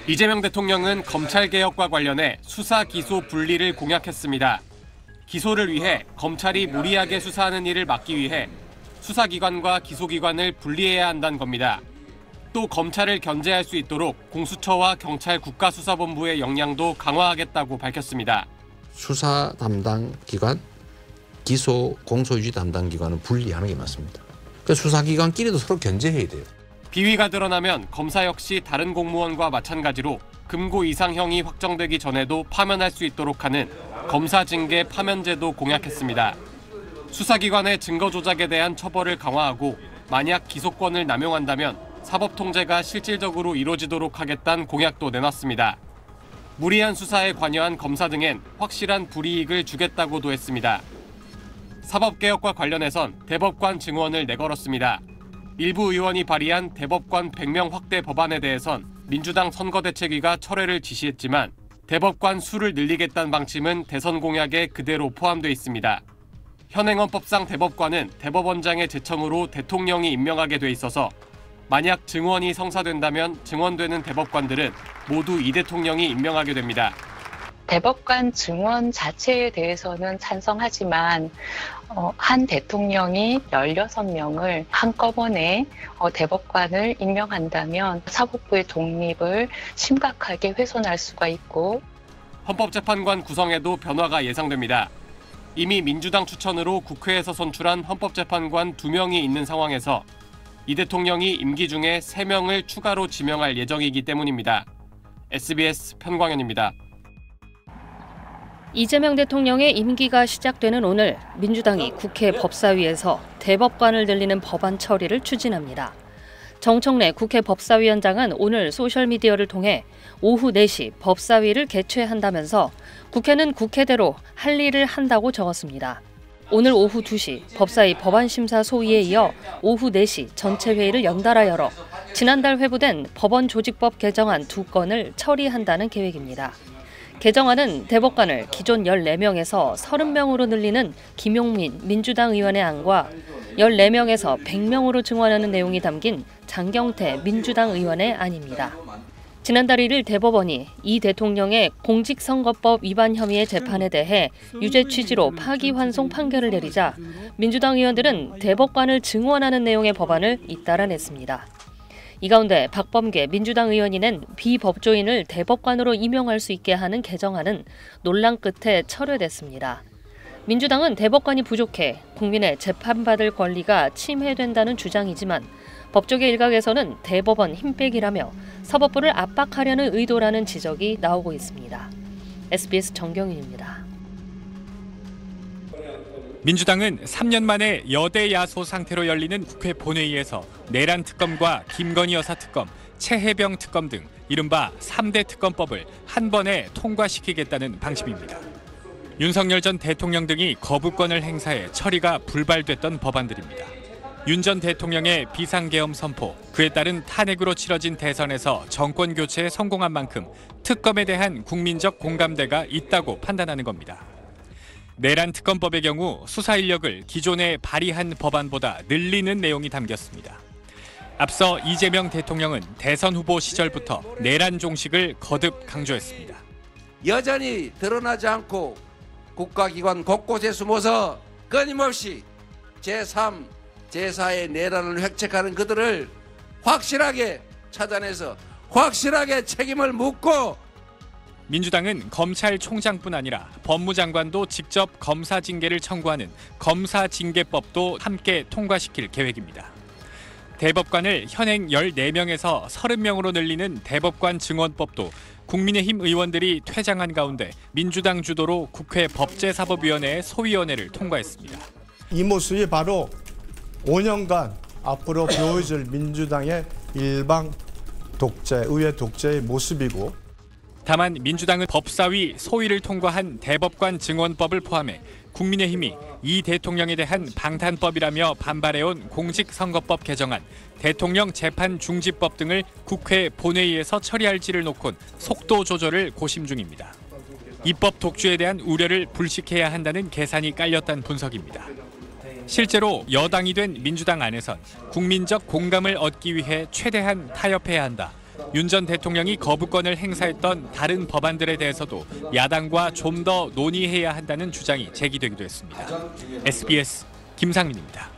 이재명 대통령은 검찰개혁과 관련해 수사 기소 분리를 공약했습니다. 기소를 위해 검찰이 무리하게 수사하는 일을 막기 위해 수사기관과 기소기관을 분리해야 한다는 겁니다. 또 검찰을 견제할 수 있도록 공수처와 경찰 국가수사본부의 역량도 강화하겠다고 밝혔습니다. 수사 담당 기관, 기소 공소유지 담당 기관은 분리하는 게 맞습니다. 그러니까 수사기관끼리도 서로 견제해야 돼요. 비위가 드러나면 검사 역시 다른 공무원과 마찬가지로 금고 이상형이 확정되기 전에도 파면할 수 있도록 하는 검사 징계 파면제도 공약했습니다. 수사기관의 증거 조작에 대한 처벌을 강화하고 만약 기소권을 남용한다면 사법 통제가 실질적으로 이루어지도록 하겠다는 공약도 내놨습니다. 무리한 수사에 관여한 검사 등엔 확실한 불이익을 주겠다고도 했습니다. 사법개혁과 관련해선 대법관 증원을 내걸었습니다. 일부 의원이 발의한 대법관 100명 확대 법안에 대해선 민주당 선거대책위가 철회를 지시했지만 대법관 수를 늘리겠다는 방침은 대선 공약에 그대로 포함돼 있습니다. 현행 헌법상 대법관은 대법원장의 제청으로 대통령이 임명하게 돼 있어서 만약 증원이 성사된다면 증원되는 대법관들은 모두 이 대통령이 임명하게 됩니다. 대법관 증원 자체에 대해서는 찬성하지만 한 대통령이 16명을 한꺼번에 대법관을 임명한다면 사법부의 독립을 심각하게 훼손할 수가 있고 헌법재판관 구성에도 변화가 예상됩니다. 이미 민주당 추천으로 국회에서 선출한 헌법재판관 2명이 있는 상황에서 이 대통령이 임기 중에 3명을 추가로 지명할 예정이기 때문입니다. SBS 편광현입니다. 이재명 대통령의 임기가 시작되는 오늘 민주당이 국회 법사위에서 대법관을 늘리는 법안 처리를 추진합니다. 정청래 국회 법사위원장은 오늘 소셜미디어를 통해 오후 4시 법사위를 개최한다면서 국회는 국회대로 할 일을 한다고 적었습니다. 오늘 오후 2시 법사위 법안심사 소위에 이어 오후 4시 전체 회의를 연달아 열어 지난달 회부된 법원 조직법 개정안 2건을 처리한다는 계획입니다. 개정안은 대법관을 기존 14명에서 30명으로 늘리는 김용민 민주당 의원의 안과 14명에서 100명으로 증원하는 내용이 담긴 장경태 민주당 의원의 안입니다. 지난달 1일 대법원이 이 대통령의 공직선거법 위반 혐의의 재판에 대해 유죄 취지로 파기환송 판결을 내리자 민주당 의원들은 대법관을 증원하는 내용의 법안을 잇따라 냈습니다. 이 가운데 박범계 민주당 의원이 낸 비법조인을 대법관으로 임명할 수 있게 하는 개정안은 논란 끝에 철회됐습니다. 민주당은 대법관이 부족해 국민의 재판받을 권리가 침해된다는 주장이지만 법조계 일각에서는 대법원 힘빼기라며 사법부를 압박하려는 의도라는 지적이 나오고 있습니다. SBS 정경윤입니다. 민주당은 3년 만에 여대 야소 상태로 열리는 국회 본회의에서 내란 특검과 김건희 여사 특검, 최혜병 특검 등 이른바 3대 특검법을 한 번에 통과시키겠다는 방침입니다. 윤석열 전 대통령 등이 거부권을 행사해 처리가 불발됐던 법안들입니다. 윤 전 대통령의 비상계엄 선포, 그에 따른 탄핵으로 치러진 대선에서 정권 교체에 성공한 만큼 특검에 대한 국민적 공감대가 있다고 판단하는 겁니다. 내란 특검법의 경우 수사 인력을 기존에 발의한 법안보다 늘리는 내용이 담겼습니다. 앞서 이재명 대통령은 대선 후보 시절부터 내란 종식을 거듭 강조했습니다. 여전히 드러나지 않고 국가기관 곳곳에 숨어서 끊임없이 제3, 제4의 내란을 획책하는 그들을 확실하게 찾아내서 확실하게 책임을 묻고 민주당은 검찰총장뿐 아니라 법무장관도 직접 검사 징계를 청구하는 검사징계법도 함께 통과시킬 계획입니다. 대법관을 현행 14명에서 30명으로 늘리는 대법관 증원법도 국민의힘 의원들이 퇴장한 가운데 민주당 주도로 국회 법제사법위원회 소위원회를 통과했습니다. 이 모습이 바로 5년간 앞으로 보여줄 민주당의 일방 독재, 의회 독재의 모습이고 다만 민주당은 법사위 소위를 통과한 대법관 증원법을 포함해 국민의힘이 이 대통령에 대한 방탄법이라며 반발해온 공직선거법 개정안, 대통령 재판 중지법 등을 국회 본회의에서 처리할지를 놓곤 속도 조절을 고심 중입니다. 입법 독주에 대한 우려를 불식해야 한다는 계산이 깔렸다는 분석입니다. 실제로 여당이 된 민주당 안에선 국민적 공감을 얻기 위해 최대한 타협해야 한다, 윤 전 대통령이 거부권을 행사했던 다른 법안들에 대해서도 야당과 좀 더 논의해야 한다는 주장이 제기되기도 했습니다. SBS 김상민입니다.